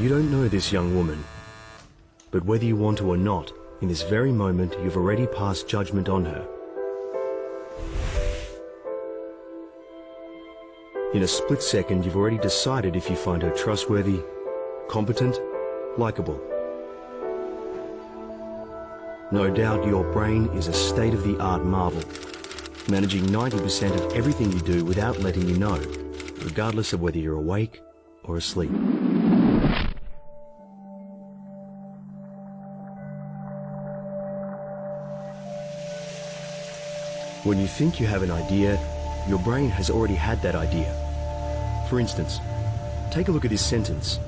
You don't know this young woman, but whether you want to or not, in this very moment you've already passed judgment on her. In a split second you've already decided if you find her trustworthy, competent, likable. No doubt your brain is a state-of-the-art marvel, managing 90% of everything you do without letting you know, regardless of whether you're awake or asleep. When you think you have an idea, your brain has already had that idea. For instance, take a look at this sentence.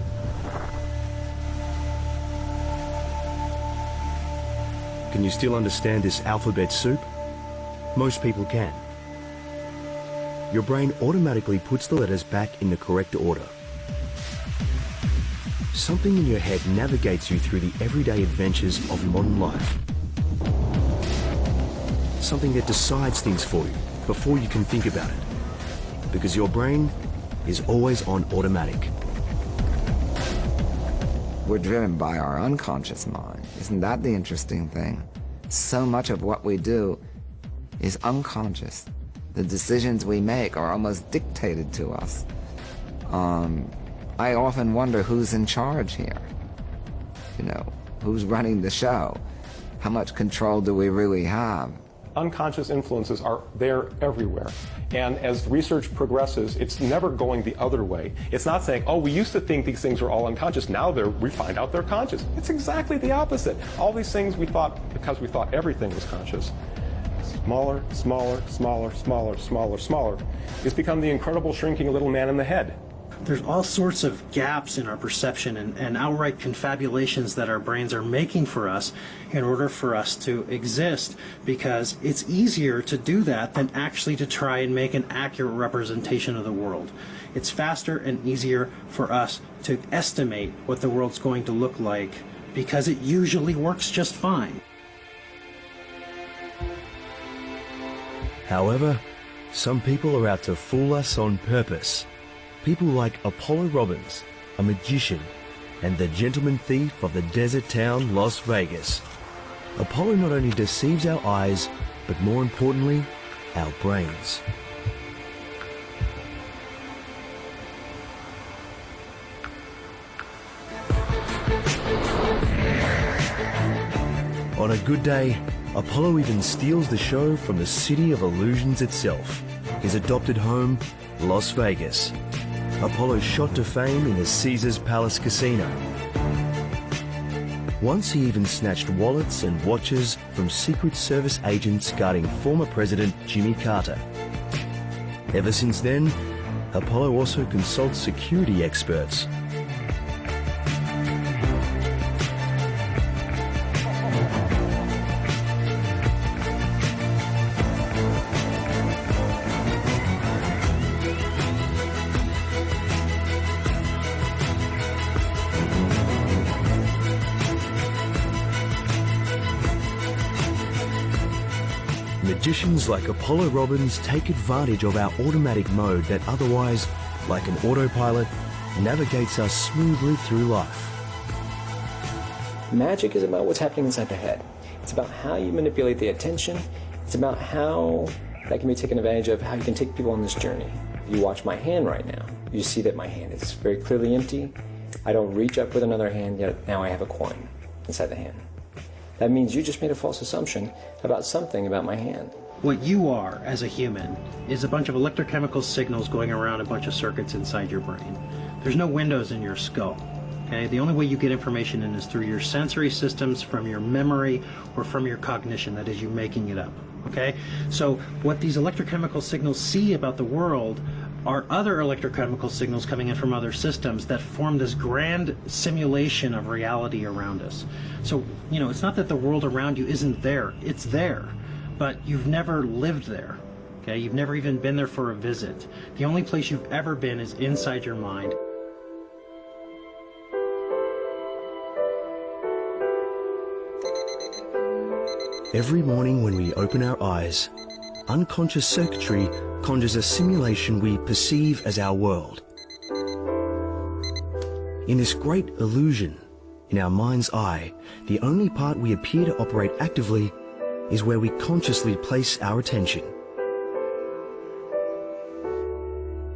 Can you still understand this alphabet soup? Most people can. Your brain automatically puts the letters back in the correct order. Something in your head navigates you through the everyday adventures of modern life. Something that decides things for you before you can think about it. Because your brain is always on automatic. We're driven by our unconscious mind. Isn't that the interesting thing? So much of what we do is unconscious. The decisions we make are almost dictated to us. I often wonder who's in charge here. You know, who's running the show? How much control do we really have? Unconscious influences are there everywhere. And as research progresses, it's never going the other way. It's not saying, oh, we used to think these things were all unconscious, now we find out they're conscious. It's exactly the opposite. All these things we thought, because we thought everything was conscious, smaller, smaller, smaller, smaller, smaller, smaller, it's become the incredible shrinking little man in the head. There's all sorts of gaps in our perception and outright confabulations that our brains are making for us in order for us to exist, because it's easier to do that than actually to try and make an accurate representation of the world. It's faster and easier for us to estimate what the world's going to look like because it usually works just fine. However, some people are out to fool us on purpose. People like Apollo Robbins, a magician, and the gentleman thief of the desert town Las Vegas. Apollo not only deceives our eyes, but more importantly, our brains. On a good day, Apollo even steals the show from the city of illusions itself, his adopted home, Las Vegas. Apollo shot to fame in the Caesars Palace Casino. Once he even snatched wallets and watches from Secret Service agents guarding former President Jimmy Carter. Ever since then, Apollo also consults security experts. Magicians like Apollo Robbins take advantage of our automatic mode that otherwise, like an autopilot, navigates us smoothly through life. Magic is about what's happening inside the head. It's about how you manipulate the attention. It's about how that can be taken advantage of, how you can take people on this journey. You watch my hand right now. You see that my hand is very clearly empty. I don't reach up with another hand, yet now I have a coin inside the hand. That means you just made a false assumption about something about my hand. What you are as a human is a bunch of electrochemical signals going around a bunch of circuits inside your brain. There's no windows in your skull. Okay? The only way you get information in is through your sensory systems, from your memory, or from your cognition, that is, you making it up. Okay? So what these electrochemical signals see about the world are other electrochemical signals coming in from other systems that form this grand simulation of reality around us. So, you know, it's not that the world around you isn't there. It's there, but you've never lived there. Okay? You've never even been there for a visit. The only place you've ever been is inside your mind. Every morning when we open our eyes, unconscious circuitry conjures a simulation we perceive as our world. In this great illusion, in our mind's eye, the only part we appear to operate actively is where we consciously place our attention.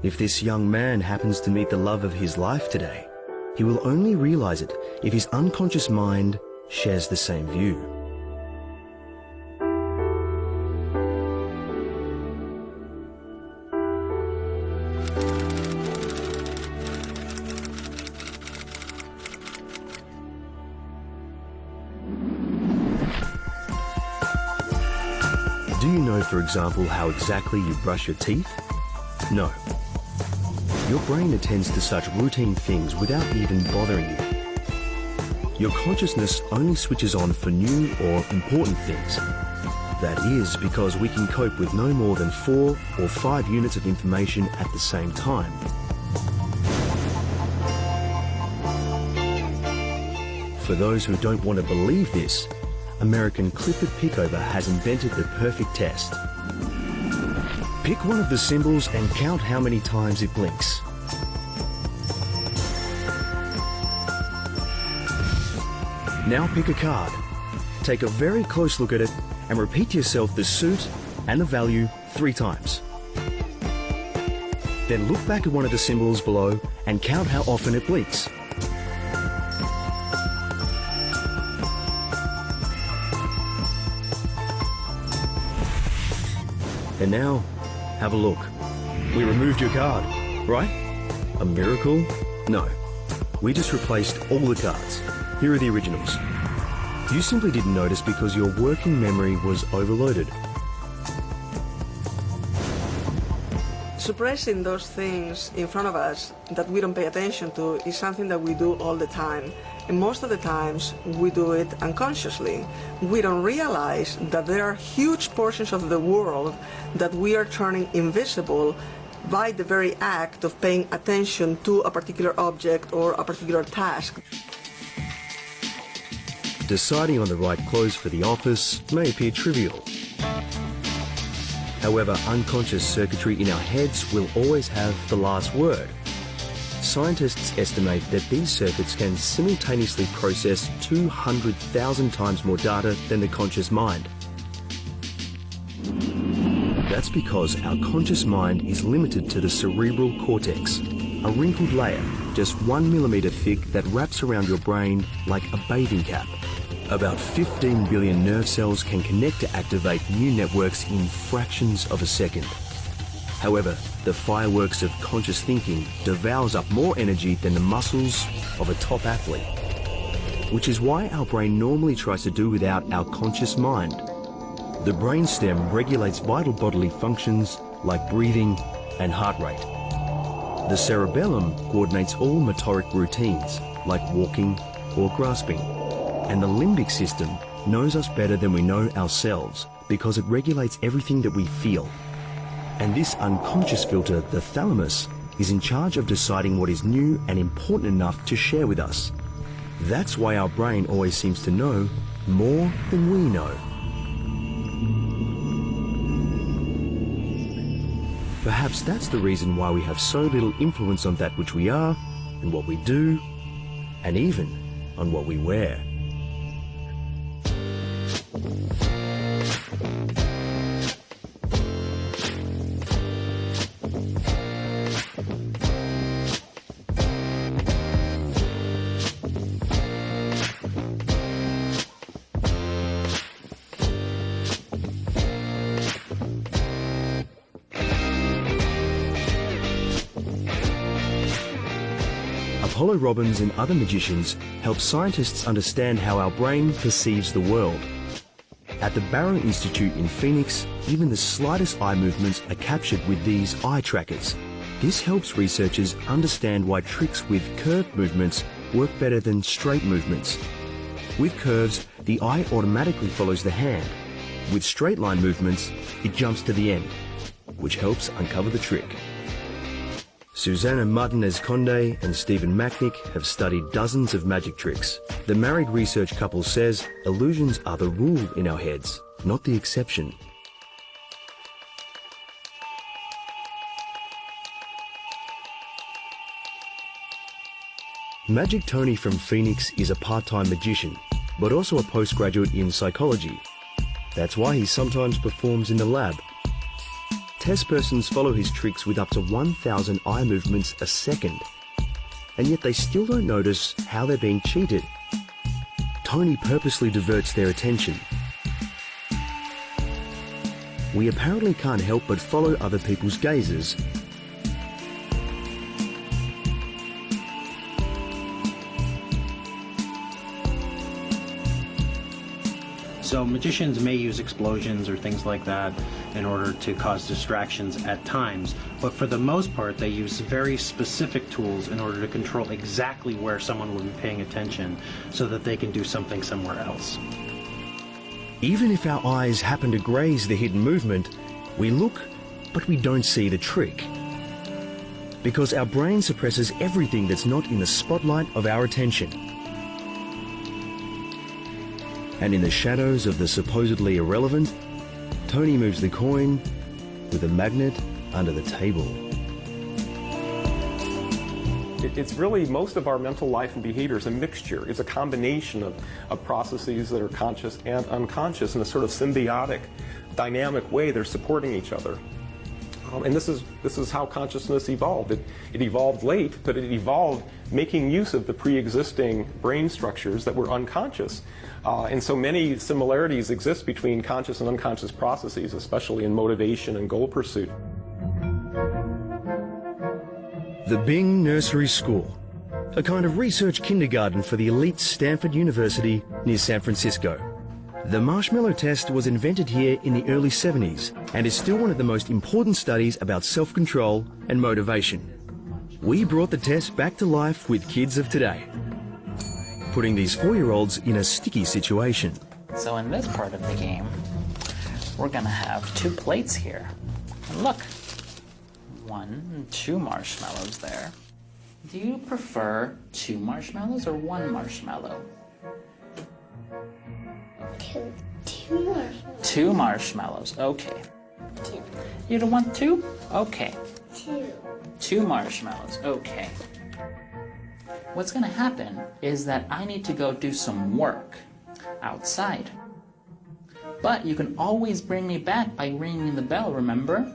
If this young man happens to meet the love of his life today, he will only realize it if his unconscious mind shares the same view. Do you know, for example, how exactly you brush your teeth? No. Your brain attends to such routine things without even bothering you. Your consciousness only switches on for new or important things. That is because we can cope with no more than 4 or 5 units of information at the same time. For those who don't want to believe this, American Clifford Pickover has invented the perfect test. Pick one of the symbols and count how many times it blinks. Now pick a card. Take a very close look at it and repeat to yourself the suit and the value 3 times. Then look back at one of the symbols below and count how often it blinks. And now, have a look. We removed your card, right? A miracle? No. We just replaced all the cards. Here are the originals. You simply didn't notice because your working memory was overloaded. Suppressing those things in front of us that we don't pay attention to is something that we do all the time. And most of the times we do it unconsciously. We don't realize that there are huge portions of the world that we are turning invisible by the very act of paying attention to a particular object or a particular task. Deciding on the right clothes for the office may appear trivial. However, unconscious circuitry in our heads will always have the last word. Scientists estimate that these circuits can simultaneously process 200,000 times more data than the conscious mind. That's because our conscious mind is limited to the cerebral cortex, a wrinkled layer just 1 millimeter thick that wraps around your brain like a bathing cap. About 15 billion nerve cells can connect to activate new networks in fractions of a second. However, the fireworks of conscious thinking devours up more energy than the muscles of a top athlete, which is why our brain normally tries to do without our conscious mind. The brainstem regulates vital bodily functions like breathing and heart rate. The cerebellum coordinates all motoric routines like walking or grasping. And the limbic system knows us better than we know ourselves because it regulates everything that we feel. And this unconscious filter, the thalamus, is in charge of deciding what is new and important enough to share with us. That's why our brain always seems to know more than we know. Perhaps that's the reason why we have so little influence on that which we are and what we do, and even on what we wear. Apollo Robbins and other magicians help scientists understand how our brain perceives the world. At the Barrow Institute in Phoenix, even the slightest eye movements are captured with these eye trackers. This helps researchers understand why tricks with curved movements work better than straight movements. With curves, the eye automatically follows the hand. With straight line movements, it jumps to the end, which helps uncover the trick. Susanna Martinez-Conde and Stephen Macknick have studied dozens of magic tricks. The married research couple says illusions are the rule in our heads, not the exception. Magic Tony from Phoenix is a part-time magician, but also a postgraduate in psychology. That's why he sometimes performs in the lab. Test persons follow his tricks with up to 1,000 eye movements a second, and yet they still don't notice how they're being cheated. Tony purposely diverts their attention. We apparently can't help but follow other people's gazes. So magicians may use explosions or things like that in order to cause distractions at times, but for the most part they use very specific tools in order to control exactly where someone will be paying attention so that they can do something somewhere else. Even if our eyes happen to graze the hidden movement, we look, but we don't see the trick. Because our brain suppresses everything that's not in the spotlight of our attention. And in the shadows of the supposedly irrelevant, Tony moves the coin with a magnet under the table. It's really, most of our mental life and behavior is a mixture. It's a combination of processes that are conscious and unconscious in a sort of symbiotic, dynamic way. They're supporting each other. And this is how consciousness evolved. It evolved late, but it evolved making use of the pre-existing brain structures that were unconscious. And so many similarities exist between conscious and unconscious processes, especially in motivation and goal pursuit. The Bing Nursery School, a kind of research kindergarten for the elite Stanford University near San Francisco. The marshmallow test was invented here in the early 70s and is still one of the most important studies about self-control and motivation. We brought the test back to life with kids of today, putting these 4-year-olds in a sticky situation. So in this part of the game, we're gonna have 2 plates here. And look, 1 and 2 marshmallows there. Do you prefer 2 marshmallows or 1 marshmallow? 2 marshmallows. 2 marshmallows, okay. 2. You don't want 2? Okay. 2. 2 marshmallows, okay. What's gonna happen is that I need to go do some work outside. But you can always bring me back by ringing the bell, remember?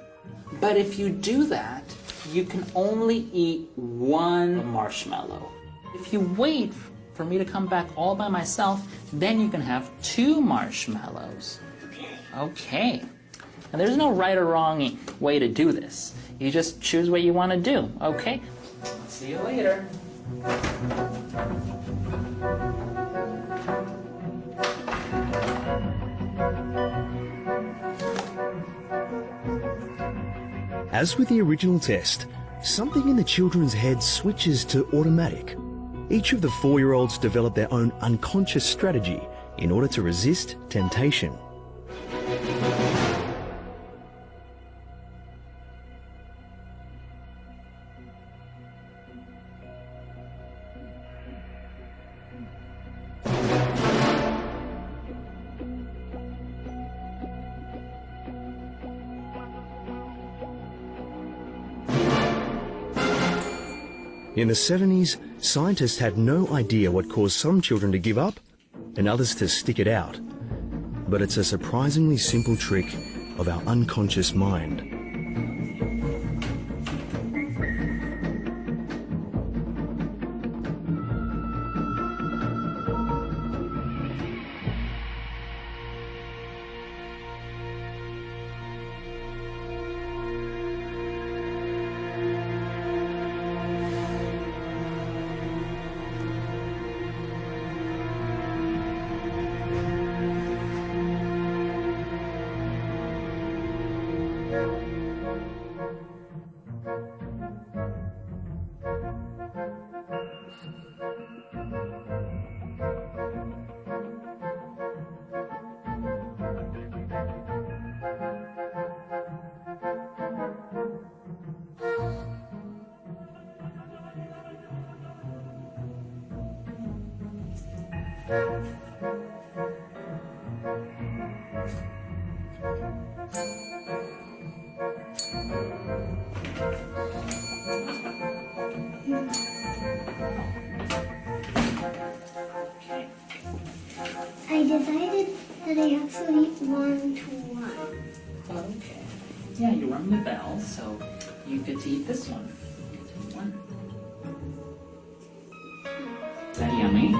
But if you do that, you can only eat 1 marshmallow. If you wait for me to come back all by myself, then you can have 2 marshmallows. Okay. And there's no right or wrong way to do this. You just choose what you want to do, okay? See you later. As with the original test, something in the children's heads switches to automatic. Each of the 4-year-olds develop their own unconscious strategy in order to resist temptation. In the 70s, scientists had no idea what caused some children to give up and others to stick it out. But it's a surprisingly simple trick of our unconscious mind. I decided that I actually want to run. Okay. Yeah, you rung the bell, so you get to eat this one. You get to eat one. Is that yummy?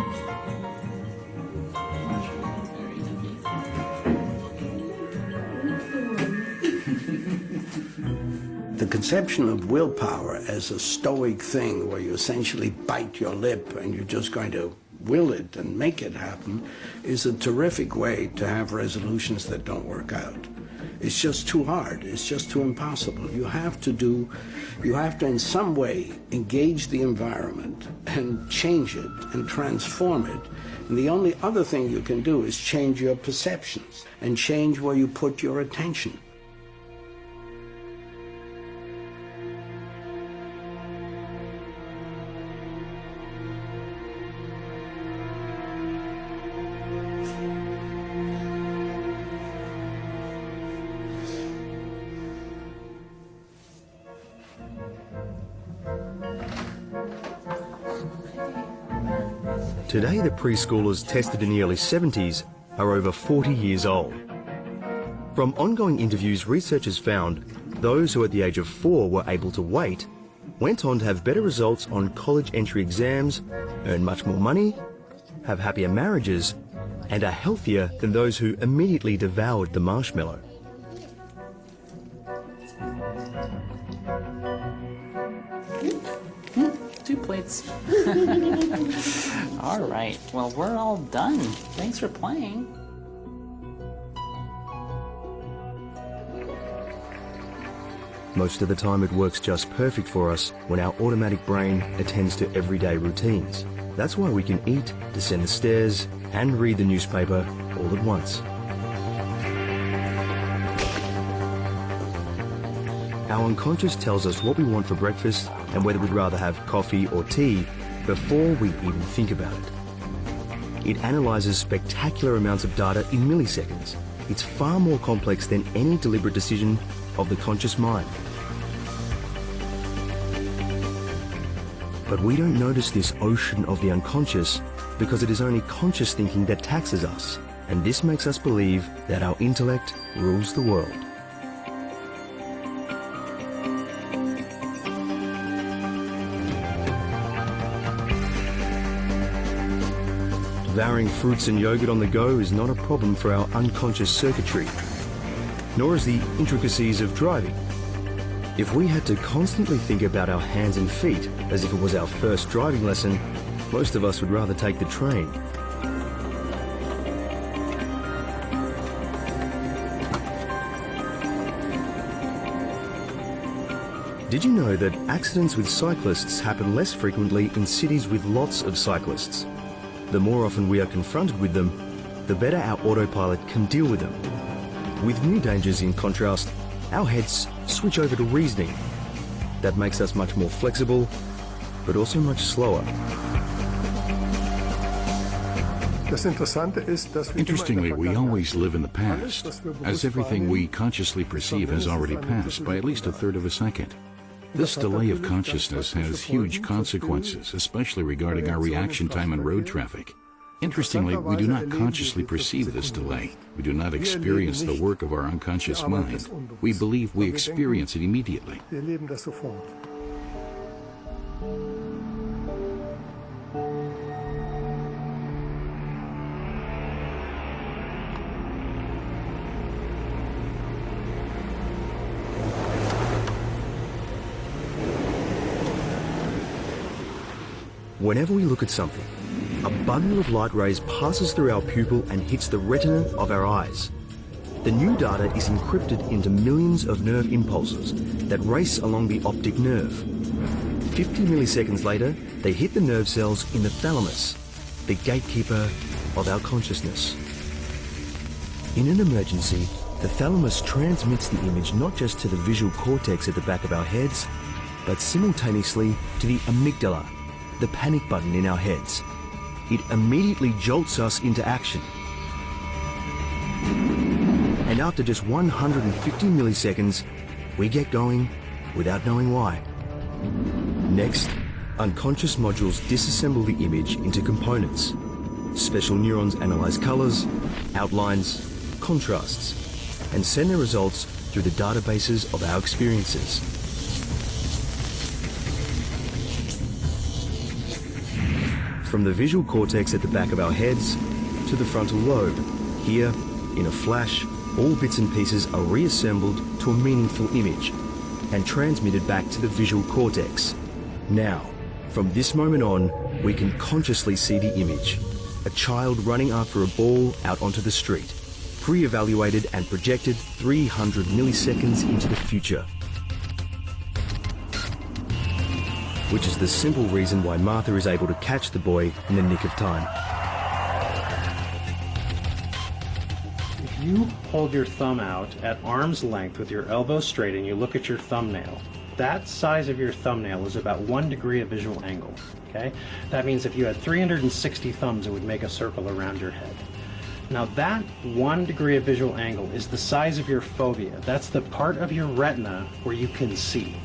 Very yummy. The conception of willpower as a stoic thing where you essentially bite your lip and you're just going to will it and make it happen is a terrific way to have resolutions that don't work out. It's just too hard. It's just too impossible. You have to in some way engage the environment and change it and transform it. And the only other thing you can do is change your perceptions and change where you put your attention. Today, the preschoolers tested in the early 70s are over 40 years old. From ongoing interviews, researchers found those who at the age of 4 were able to wait went on to have better results on college entry exams, earn much more money, have happier marriages, and are healthier than those who immediately devoured the marshmallow. Two plates. All right, well, we're all done. Thanks for playing. Most of the time it works just perfect for us when our automatic brain attends to everyday routines. That's why we can eat, descend the stairs, and read the newspaper all at once. Our unconscious tells us what we want for breakfast and whether we'd rather have coffee or tea before we even think about it. It analyzes spectacular amounts of data in milliseconds. It's far more complex than any deliberate decision of the conscious mind. But we don't notice this ocean of the unconscious because it is only conscious thinking that taxes us, and this makes us believe that our intellect rules the world. Devouring fruits and yogurt on the go is not a problem for our unconscious circuitry, nor is the intricacies of driving. If we had to constantly think about our hands and feet as if it was our first driving lesson, most of us would rather take the train. Did you know that accidents with cyclists happen less frequently in cities with lots of cyclists? The more often we are confronted with them, the better our autopilot can deal with them. With new dangers, in contrast, our heads switch over to reasoning. That makes us much more flexible, but also much slower. Interestingly, we always live in the past, as everything we consciously perceive has already passed by at least a third of a second. This delay of consciousness has huge consequences, especially regarding our reaction time in road traffic. Interestingly, we do not consciously perceive this delay. We do not experience the work of our unconscious mind. We believe we experience it immediately. Whenever we look at something, a bundle of light rays passes through our pupil and hits the retina of our eyes. The new data is encrypted into millions of nerve impulses that race along the optic nerve. 50 milliseconds later, they hit the nerve cells in the thalamus, the gatekeeper of our consciousness. In an emergency, the thalamus transmits the image not just to the visual cortex at the back of our heads, but simultaneously to the amygdala, the panic button in our heads. It immediately jolts us into action. And after just 150 milliseconds, we get going without knowing why. Next, unconscious modules disassemble the image into components. special neurons analyze colors, outlines, contrasts, and send their results through the databases of our experiences. From the visual cortex at the back of our heads to the frontal lobe, here, in a flash, all bits and pieces are reassembled to a meaningful image and transmitted back to the visual cortex. Now, from this moment on, we can consciously see the image. A child running after a ball out onto the street, pre-evaluated and projected 300 milliseconds into the future. Which is the simple reason why Martha is able to catch the boy in the nick of time. If you hold your thumb out at arm's length with your elbow straight and you look at your thumbnail, that size of your thumbnail is about 1 degree of visual angle, okay? That means if you had 360 thumbs, it would make a circle around your head. Now that 1 degree of visual angle is the size of your fovea. That's the part of your retina where you can see.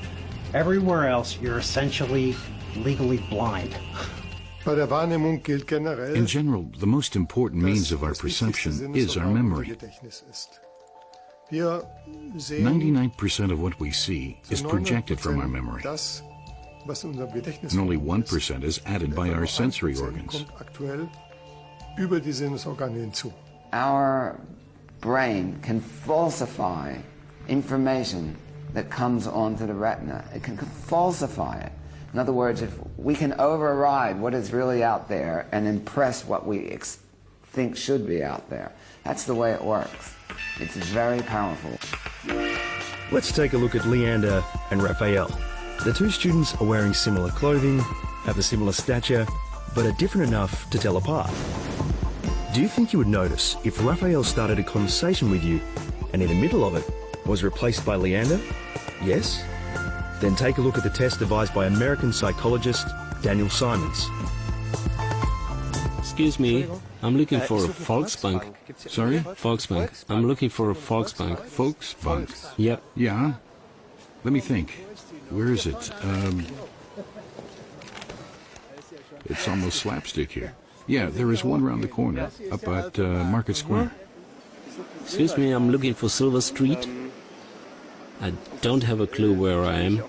Everywhere else, you're essentially legally blind. In general, the most important means of our perception is our memory. 99% of what we see is projected from our memory, and only 1% is added by our sensory organs. Our brain can falsify information that comes onto the retina. It can falsify it. In other words, if we can override what is really out there and impress what we think should be out there. That's the way it works. It's very powerful. Let's take a look at Leander and Raphael. The two students are wearing similar clothing, have a similar stature, but are different enough to tell apart. Do you think you would notice if Raphael started a conversation with you and in the middle of it was replaced by Leander? Yes? Then take a look at the test devised by American psychologist Daniel Simons. Excuse me, I'm looking for a Volksbank. Sorry? Volksbank. I'm looking for a Volksbank. Volksbank? Yep. Yeah? Let me think. Where is it? It's almost slapstick here. Yeah, there is one round the corner, up at Market Square. Excuse me, I'm looking for Silver Street. I don't have a clue where I am.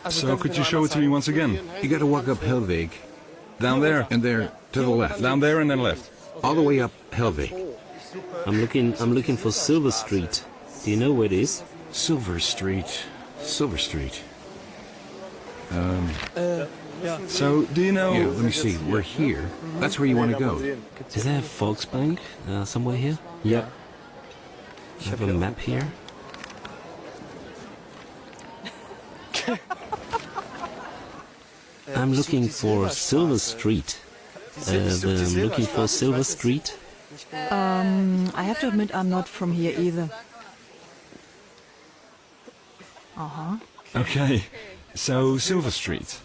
So could you show it to me once again? You gotta walk up Helweg. Down there? And there, to the left. Down there and then left. All the way up Helweg. I'm looking for Silver Street. Do you know where it is? Silver Street. Silver Street. So, do you know... Yeah, let me see. We're here. That's where you want to go. Is there a Volksbank somewhere here? Yep. I have a map here. I'm looking for Silver Street. I'm looking for Silver Street. I have to admit I'm not from here either. Uh-huh. Okay, so Silver Street.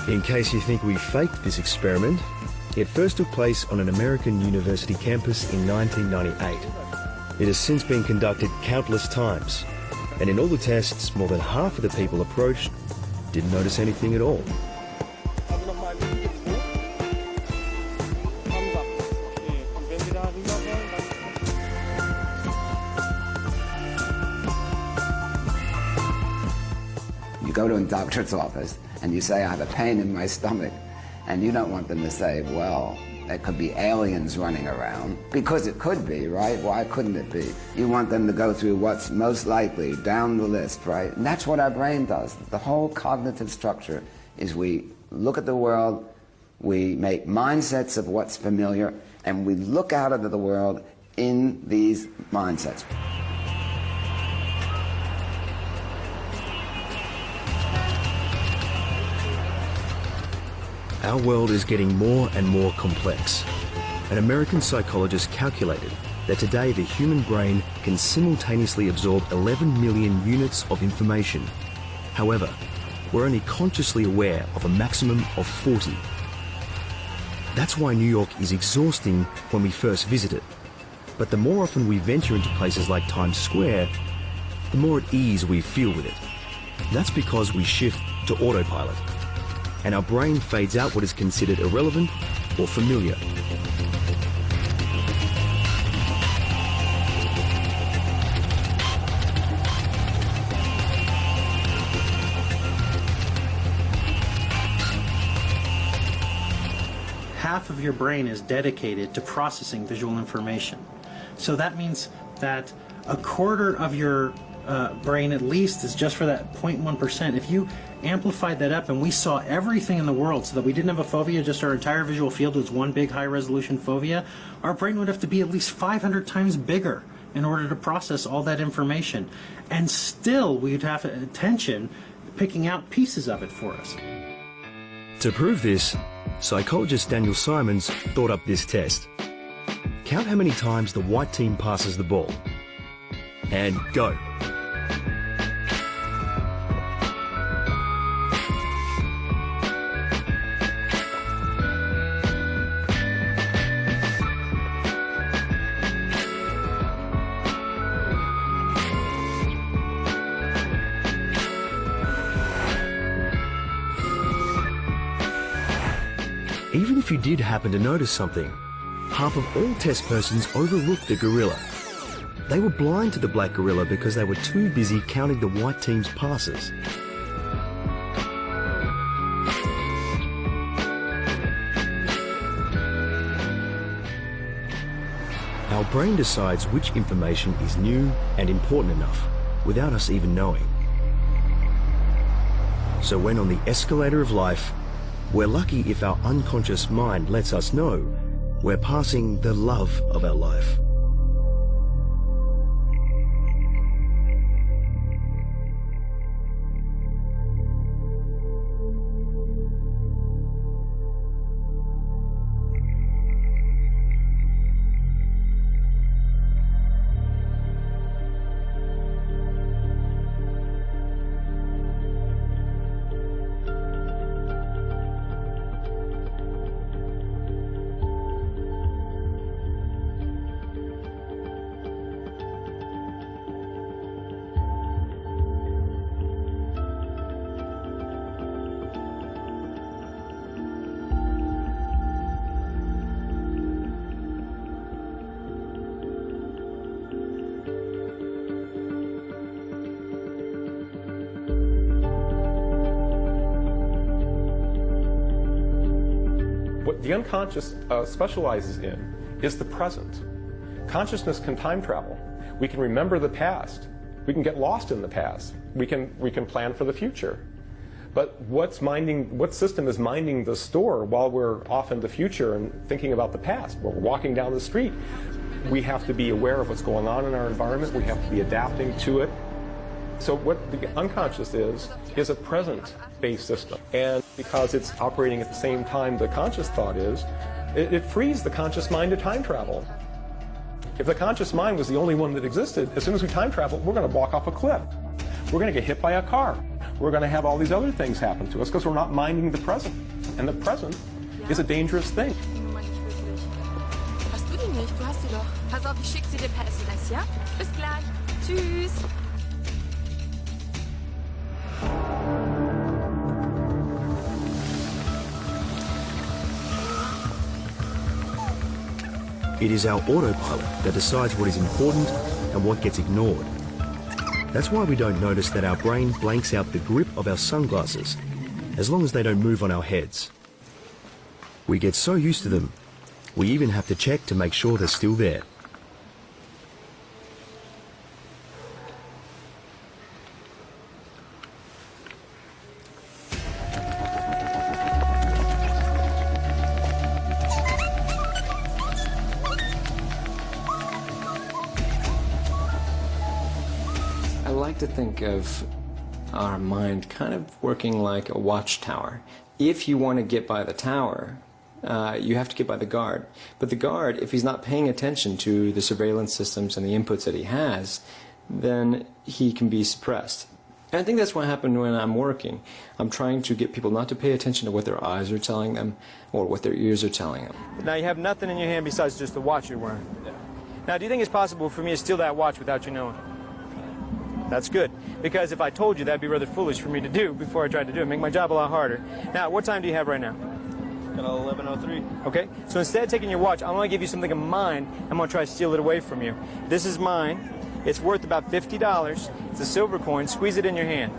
In case you think we faked this experiment, it first took place on an American university campus in 1998. It has since been conducted countless times, and in all the tests, more than half of the people approached didn't notice anything at all. You go to a doctor's office and you say, I have a pain in my stomach, and you don't want them to say, well, there could be aliens running around, because it could be, right? Why couldn't it be? You want them to go through what's most likely down the list, right? And that's what our brain does. The whole cognitive structure is we look at the world, we make mindsets of what's familiar, and we look out into the world in these mindsets. Our world is getting more and more complex. An American psychologist calculated that today the human brain can simultaneously absorb 11 million units of information. However, we're only consciously aware of a maximum of 40. That's why New York is exhausting when we first visit it. But the more often we venture into places like Times Square, the more at ease we feel with it. That's because we shift to autopilot, and our brain fades out what is considered irrelevant or familiar. Half of your brain is dedicated to processing visual information. So that means that a quarter of your brain at least is just for that 0.1%. If you amplified that up and we saw everything in the world so that we didn't have a fovea, just our entire visual field was one big high-resolution fovea, our brain would have to be at least 500 times bigger in order to process all that information. And still we'd have attention picking out pieces of it for us. To prove this, psychologist Daniel Simons thought up this test. Count how many times the white team passes the ball. And go. Even if you did happen to notice something, half of all test persons overlooked the gorilla. They were blind to the black gorilla because they were too busy counting the white team's passes. Our brain decides which information is new and important enough without us even knowing. So when on the escalator of life, we're lucky if our unconscious mind lets us know we're passing the love of our life. What the unconscious specializes in is the present. Consciousness can time travel. We can remember the past. We can get lost in the past. We can plan for the future. But what system is minding the store while we're off in the future and thinking about the past? When we're walking down the street, we have to be aware of what's going on in our environment. We have to be adapting to it. So what the unconscious is a present-based system. And because it's operating at the same time the conscious thought is, it frees the conscious mind to time travel. If the conscious mind was the only one that existed, as soon as we time travel, we're going to walk off a cliff. We're going to get hit by a car. We're going to have all these other things happen to us because we're not minding the present. And the present is a dangerous thing. Hast du die nicht? Du hast sie doch. Pass auf, ich schicke sie dir per SMS, ja? Bis gleich. Tschüss. It is our autopilot that decides what is important and what gets ignored. That's why we don't notice that our brain blanks out the grip of our sunglasses as long as they don't move on our heads. We get so used to them, we even have to check to make sure they're still there. I like to think of our mind kind of working like a watchtower. If you want to get by the tower, you have to get by the guard. But the guard, if he's not paying attention to the surveillance systems and the inputs that he has, then he can be suppressed. And I think that's what happened when I'm working. I'm trying to get people not to pay attention to what their eyes are telling them or what their ears are telling them. Now you have nothing in your hand besides just the watch you're wearing. Yeah. Now, do you think it's possible for me to steal that watch without you knowing? That's good, because if I told you, that'd be rather foolish for me to do before I tried to do it. Make my job a lot harder. Now, what time do you have right now? Got 11:03. Okay, so instead of taking your watch, I'm going to give you something of mine. I'm going to try to steal it away from you. This is mine. It's worth about $50. It's a silver coin. Squeeze it in your hand.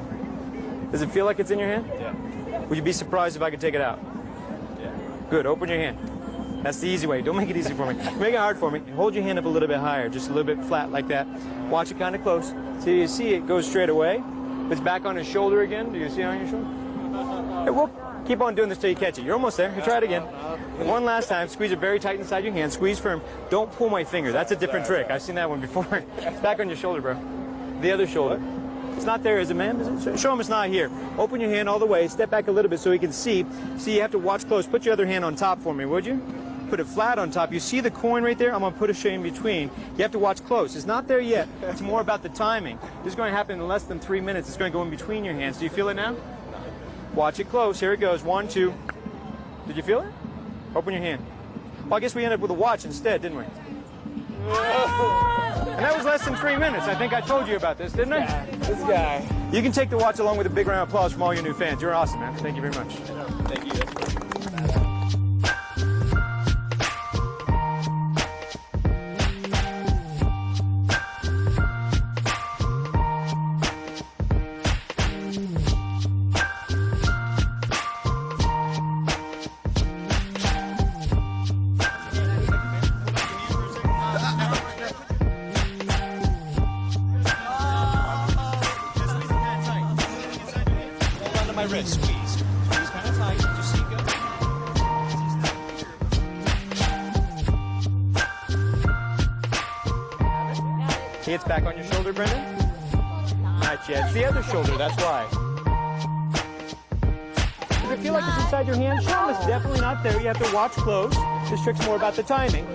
Does it feel like it's in your hand? Yeah. Would you be surprised if I could take it out? Yeah. Good, open your hand. That's the easy way. Don't make it easy for me. Make it hard for me. Hold your hand up a little bit higher, just a little bit flat like that. Watch it kind of close. So you see it goes straight away. It's back on his shoulder again. Do you see it on your shoulder? Hey, we'll keep on doing this till you catch it. You're almost there. You try it again. One last time. Squeeze it very tight inside your hand. Squeeze firm. Don't pull my finger. That's a different trick. I've seen that one before. It's back on your shoulder, bro. The other shoulder. It's not there, is it, man? Is it? Show him it's not here. Open your hand all the way. Step back a little bit so he can see. See, you have to watch close. Put your other hand on top for me, would you? Put it flat on top. You see the coin right there? I'm going to put a shade in between. You have to watch close. It's not there yet. It's more about the timing. This is going to happen in less than 3 minutes. It's going to go in between your hands. Do you feel it now? Watch it close. Here it goes. 1, 2. Did you feel it? Open your hand. Well, I guess we ended up with a watch instead, didn't we? And that was less than 3 minutes. I think I told you about this, didn't I? This guy. You can take the watch along with a big round of applause from all your new fans. You're awesome, man. Thank you very much. Thank you. See, it's back on your shoulder, Brendan? Not yet. It's the other shoulder, that's why. Does it feel like it's inside your hand? Show him it's definitely not there. You have to watch close. This trick's more about the timing.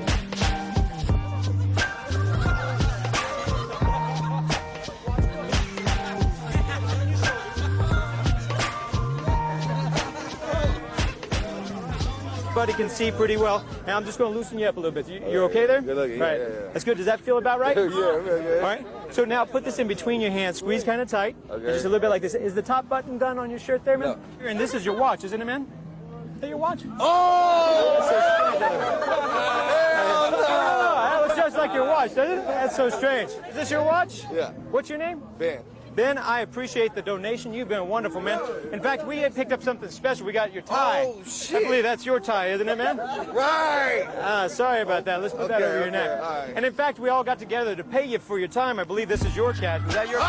Buddy can see pretty well. Now I'm just going to loosen you up a little bit. You're okay there? Good looking. Right. Yeah. That's good. Does that feel about right? Yeah, real good. All right. So now put this in between your hands. Squeeze kind of tight. Okay. Just a little bit like this. Is the top button done on your shirt there, man? No. And this is your watch, isn't it, man? Is that your watch? Oh! That looks just like your watch, doesn't it? That's so strange. Is this your watch? Yeah. What's your name? Ben. Ben, I appreciate the donation. You've been wonderful, man. In fact, we had picked up something special. We got your tie. Oh, shit. I believe that's your tie, isn't it, man? Right. Sorry about that. Let's put that over your neck. All right. And in fact, we all got together to pay you for your time. I believe this is your cash. Was that your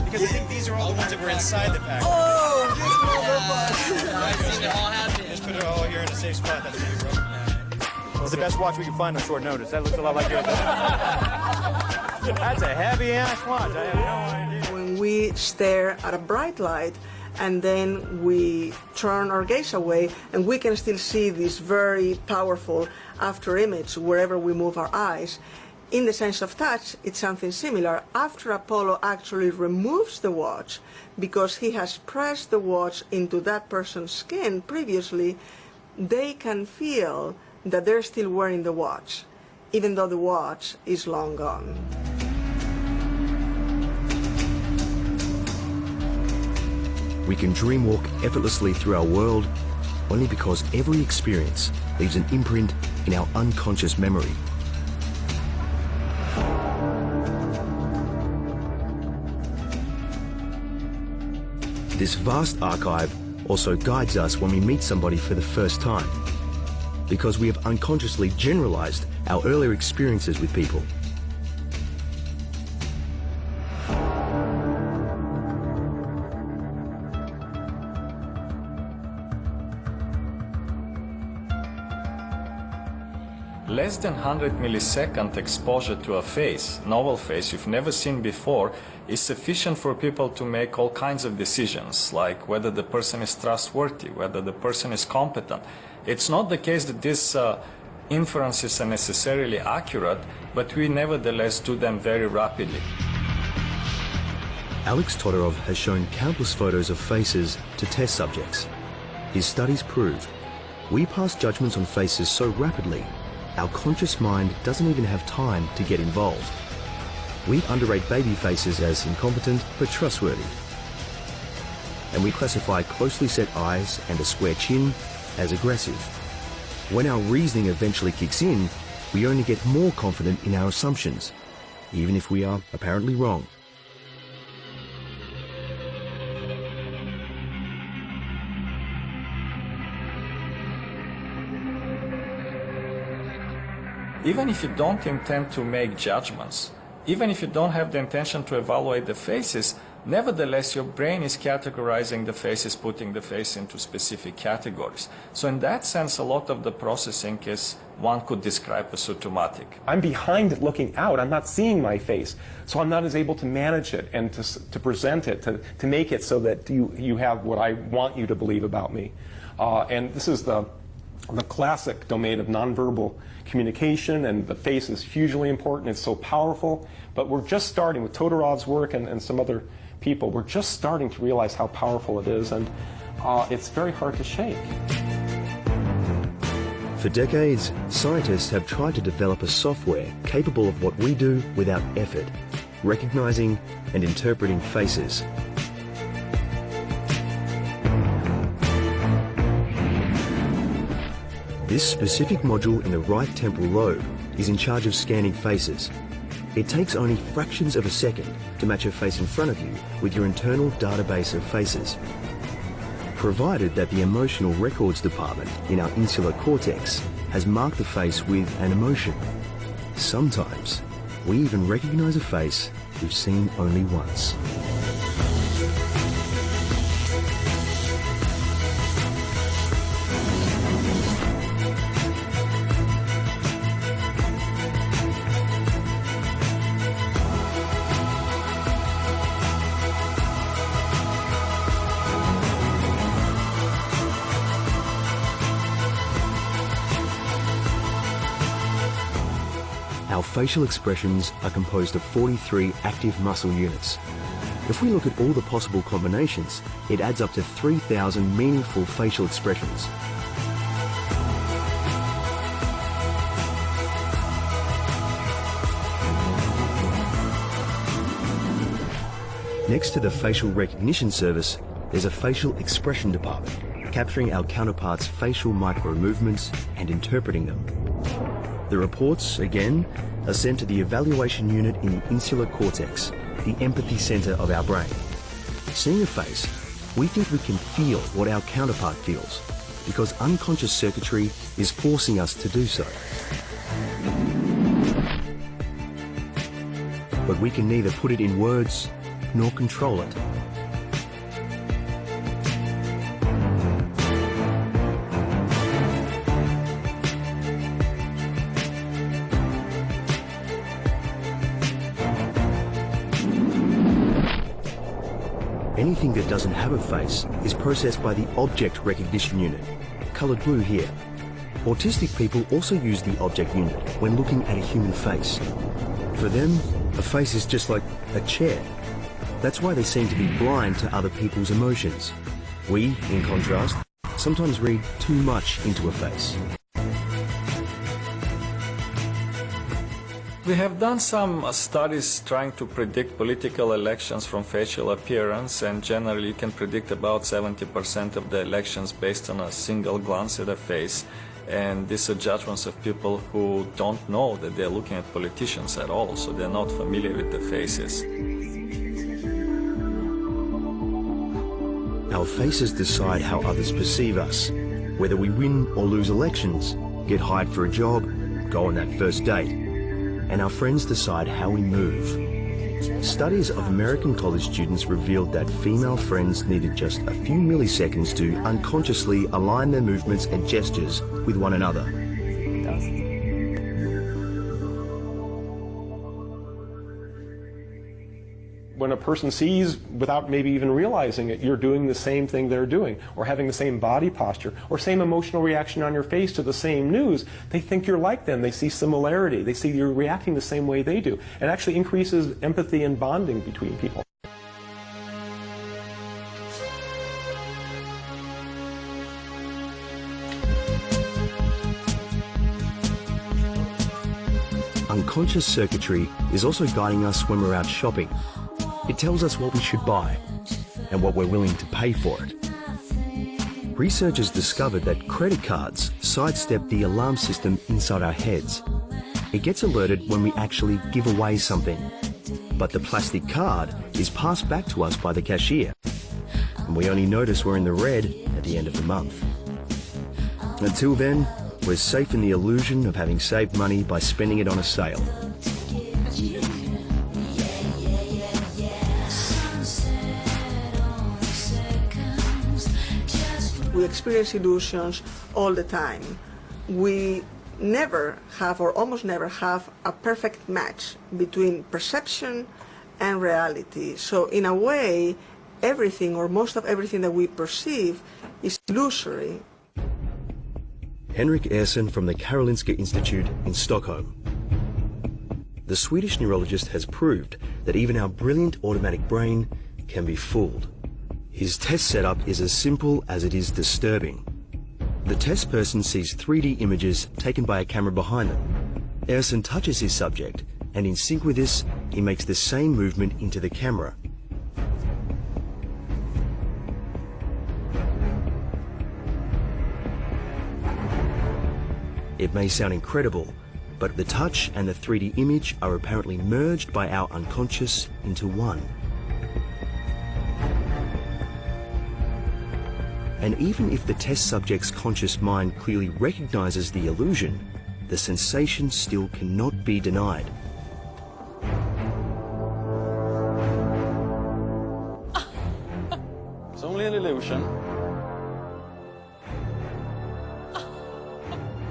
Because I think these are all the ones that were inside the package. Oh, this motherfucker. I've seen it all happen. Just put it all here in a safe spot. That's me, bro. It's the best watch we can find on short notice. That looks a lot like yours. That's a heavy-ass watch. I have no idea. When we stare at a bright light and then we turn our gaze away and we can still see this very powerful after image wherever we move our eyes. In the sense of touch, it's something similar. After Apollo actually removes the watch, because he has pressed the watch into that person's skin previously, they can feel that they're still wearing the watch, even though the watch is long gone. We can dreamwalk effortlessly through our world only because every experience leaves an imprint in our unconscious memory. This vast archive also guides us when we meet somebody for the first time, because we have unconsciously generalized our earlier experiences with people. Less than 100 millisecond exposure to a face, novel face you've never seen before, is sufficient for people to make all kinds of decisions, like whether the person is trustworthy, whether the person is competent. It's not the case that these inferences are necessarily accurate, but we nevertheless do them very rapidly. Alex Todorov has shown countless photos of faces to test subjects. His studies proved we pass judgments on faces so rapidly, our conscious mind doesn't even have time to get involved. We underrate baby faces as incompetent but trustworthy. And we classify closely set eyes and a square chin as aggressive. When our reasoning eventually kicks in, we only get more confident in our assumptions, even if we are apparently wrong. Even if you don't intend to make judgments, even if you don't have the intention to evaluate the faces, nevertheless your brain is categorizing the faces, putting the face into specific categories. So in that sense, a lot of the processing is, one could describe as automatic. I'm behind it looking out. I'm not seeing my face. So I'm not as able to manage it and to present it, to make it so that you have what I want you to believe about me. And this is the classic domain of nonverbal communication, and the face is hugely important. It's so powerful. But we're just starting with Todorov's work and some other people. We're just starting to realize how powerful it is, and it's very hard to shake. For decades, scientists have tried to develop a software capable of what we do without effort, recognizing and interpreting faces. This specific module in the right temporal lobe is in charge of scanning faces. It takes only fractions of a second to match a face in front of you with your internal database of faces, provided that the emotional records department in our insular cortex has marked the face with an emotion. Sometimes we even recognize a face we've seen only once. Our facial expressions are composed of 43 active muscle units. If we look at all the possible combinations, it adds up to 3,000 meaningful facial expressions. Next to the facial recognition service, there's a facial expression department, capturing our counterparts' facial micro-movements and interpreting them. The reports, again, are sent to the evaluation unit in the insular cortex, the empathy center of our brain. Seeing a face, we think we can feel what our counterpart feels, because unconscious circuitry is forcing us to do so. But we can neither put it in words nor control it. Anything that doesn't have a face is processed by the object recognition unit, colored blue here. Autistic people also use the object unit when looking at a human face. For them, a face is just like a chair. That's why they seem to be blind to other people's emotions. We, in contrast, sometimes read too much into a face. We have done some studies trying to predict political elections from facial appearance, and generally you can predict about 70% of the elections based on a single glance at a face. And these are judgments of people who don't know that they're looking at politicians at all, so they're not familiar with the faces. Our faces decide how others perceive us, whether we win or lose elections, get hired for a job, go on that first date. And our friends decide how we move. Studies of American college students revealed that female friends needed just a few milliseconds to unconsciously align their movements and gestures with one another. When a person sees, without maybe even realizing it, you're doing the same thing they're doing, or having the same body posture, or same emotional reaction on your face to the same news, they think you're like them. They see similarity. They see you're reacting the same way they do. It actually increases empathy and bonding between people. Unconscious circuitry is also guiding us when we're out shopping. It tells us what we should buy and what we're willing to pay for it. Researchers discovered that credit cards sidestep the alarm system inside our heads. It gets alerted when we actually give away something, but the plastic card is passed back to us by the cashier, and we only notice we're in the red at the end of the month. Until then, we're safe in the illusion of having saved money by spending it on a sale. We experience illusions all the time. We never have, or almost never have, a perfect match between perception and reality. So in a way, everything, or most of everything that we perceive, is illusory. Henrik Ehrson from the Karolinska Institute in Stockholm. The Swedish neurologist has proved that even our brilliant automatic brain can be fooled. His test setup is as simple as it is disturbing. The test person sees 3D images taken by a camera behind them. Ehrson touches his subject, and in sync with this, he makes the same movement into the camera. It may sound incredible, but the touch and the 3D image are apparently merged by our unconscious into one. And even if the test subject's conscious mind clearly recognizes the illusion, the sensation still cannot be denied. It's only an illusion.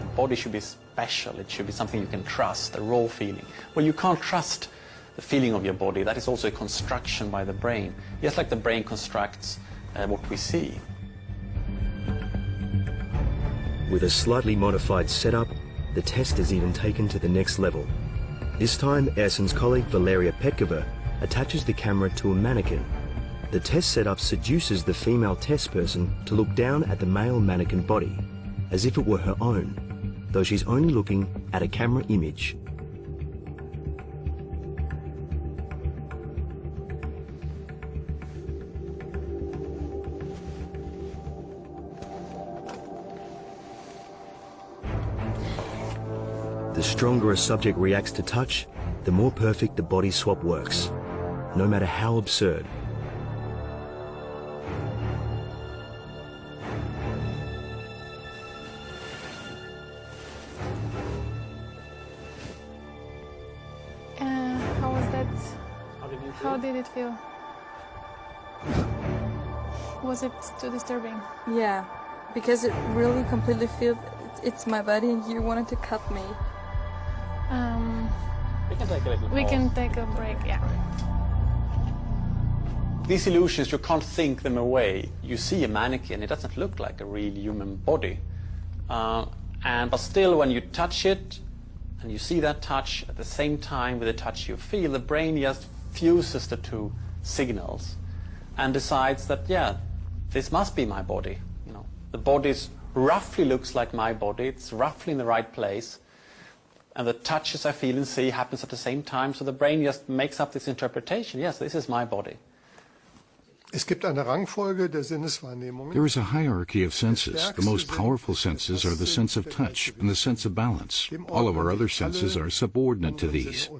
The body should be special. It should be something you can trust, a raw feeling. Well, you can't trust the feeling of your body. That is also a construction by the brain, just like the brain constructs what we see. With a slightly modified setup, the test is even taken to the next level. This time, Ehrson's colleague Valeria Petkova attaches the camera to a mannequin. The test setup seduces the female test person to look down at the male mannequin body, as if it were her own, though she's only looking at a camera image. The stronger a subject reacts to touch, the more perfect the body swap works, no matter how absurd. How was that? How did it feel? Was it too disturbing? Yeah, because it really completely feels it's my body and you wanted to cut me. We can take a little pause. We can take a break, yeah. These illusions, you can't think them away. You see a mannequin, it doesn't look like a real human body. But still, when you touch it, and you see that touch at the same time with the touch you feel, the brain just fuses the two signals and decides that, yeah, this must be my body. You know, the body roughly looks like my body, it's roughly in the right place, and the touches I feel and see happens at the same time, so the brain just makes up this interpretation. Yes, this is my body. There is a hierarchy of senses. The most powerful senses are the sense of touch and the sense of balance. All of our other senses are subordinate to these.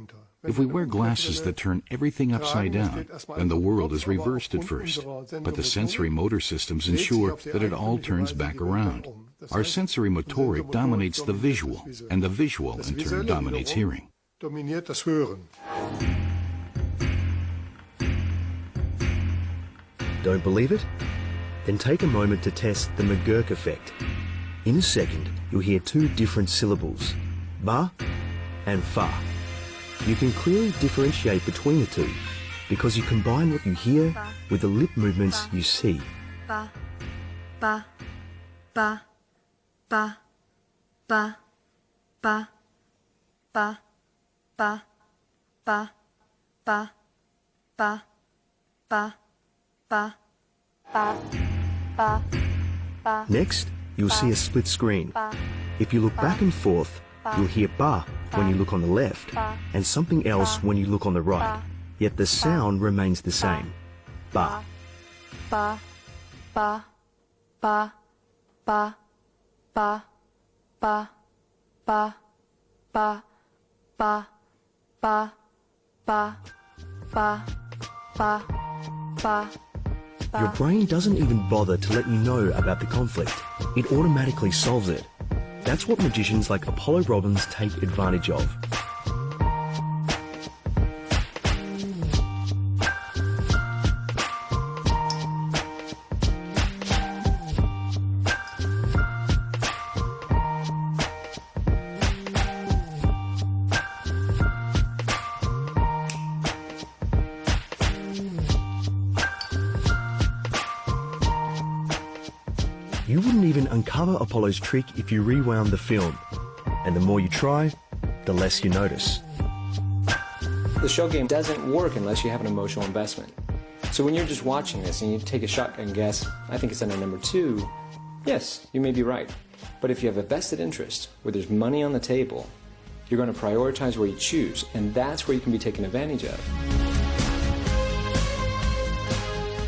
If we wear glasses that turn everything upside down, then the world is reversed at first. But the sensory motor systems ensure that it all turns back around. Our sensory motoric dominates the visual, and the visual in turn dominates hearing. Don't believe it? Then take a moment to test the McGurk effect. In a second, you'll hear two different syllables, ba and fa. You can clearly differentiate between the two because you combine what you hear with the lip movements you see. Ba, ba, ba, ba, ba, ba, ba, ba, ba, ba, ba, ba, ba, ba, ba, ba. Next, you'll see a split screen. If you look back and forth, You'll hear ba when you look on the left and something else when you look on the right. Yet the sound remains the same. Ba. Ba, ba, ba, ba, ba, ba, ba, ba, ba, ba, ba, ba, ba, ba. Your brain doesn't even bother to let you know about the conflict. It automatically solves it. That's what magicians like Apollo Robbins take advantage of. You wouldn't even uncover Apollo's trick if you rewound the film. And the more you try, the less you notice. The shell game doesn't work unless you have an emotional investment. So when you're just watching this and you take a shotgun guess, I think it's under number 2, yes, you may be right. But if you have a vested interest, where there's money on the table, you're going to prioritize where you choose, and that's where you can be taken advantage of.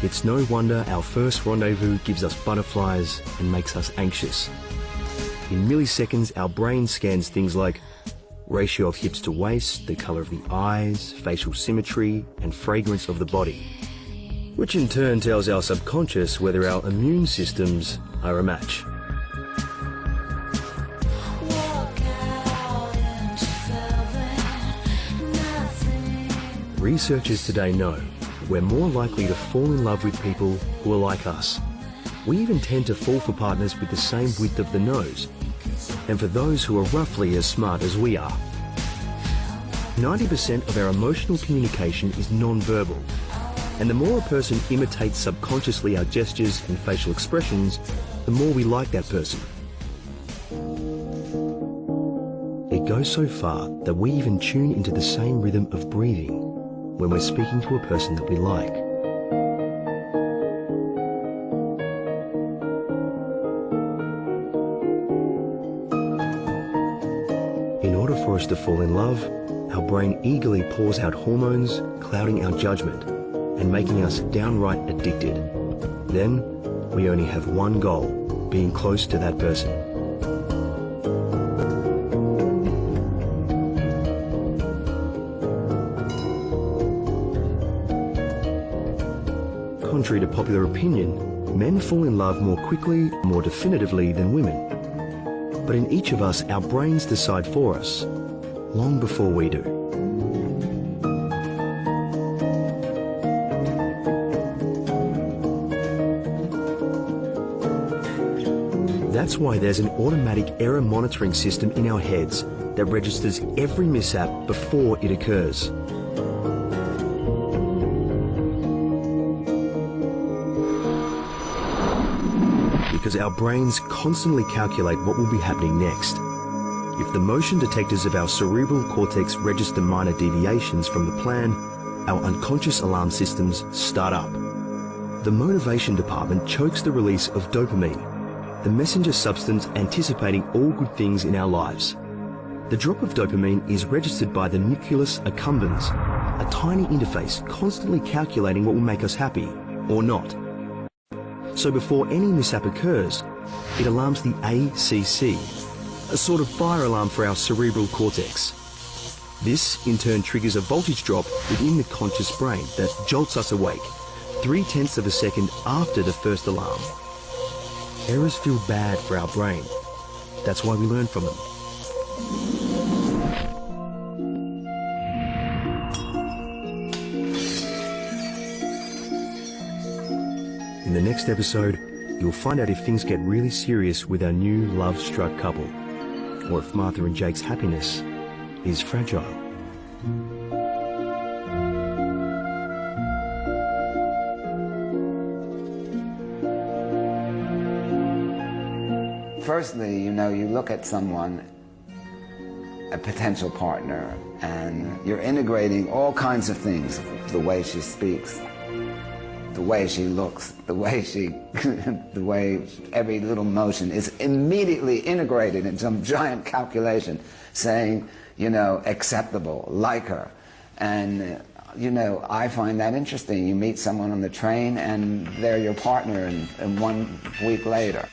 It's no wonder our first rendezvous gives us butterflies and makes us anxious. In milliseconds, our brain scans things like ratio of hips to waist, the color of the eyes, facial symmetry, and fragrance of the body, which in turn tells our subconscious whether our immune systems are a match. Researchers today know we're more likely to fall in love with people who are like us. We even tend to fall for partners with the same width of the nose, and for those who are roughly as smart as we are. 90% of our emotional communication is non-verbal, and the more a person imitates subconsciously our gestures and facial expressions, the more we like that person. It goes so far that we even tune into the same rhythm of breathing when we're speaking to a person that we like. In order for us to fall in love, our brain eagerly pours out hormones, clouding our judgment and making us downright addicted. Then, we only have one goal, being close to that person. Contrary to popular opinion, men fall in love more quickly, more definitively than women. But in each of us, our brains decide for us, long before we do. That's why there's an automatic error monitoring system in our heads that registers every mishap before it occurs. Because our brains constantly calculate what will be happening next. If the motion detectors of our cerebral cortex register minor deviations from the plan, our unconscious alarm systems start up. The motivation department chokes the release of dopamine, the messenger substance anticipating all good things in our lives. The drop of dopamine is registered by the nucleus accumbens, a tiny interface constantly calculating what will make us happy or not. So before any mishap occurs, it alarms the ACC, a sort of fire alarm for our cerebral cortex. This, in turn, triggers a voltage drop within the conscious brain that jolts us awake 0.3 of a second after the first alarm. Errors feel bad for our brain. That's why we learn from them. In the next episode, you'll find out if things get really serious with our new love-struck couple, or if Martha and Jake's happiness is fragile. Firstly, you look at someone, a potential partner, and you're integrating all kinds of things. The way she speaks, the the way she looks, the way she, the way every little motion is immediately integrated in some giant calculation saying, you know, acceptable, like her. And, you know, I find that interesting. You meet someone on the train and they're your partner and 1 week later.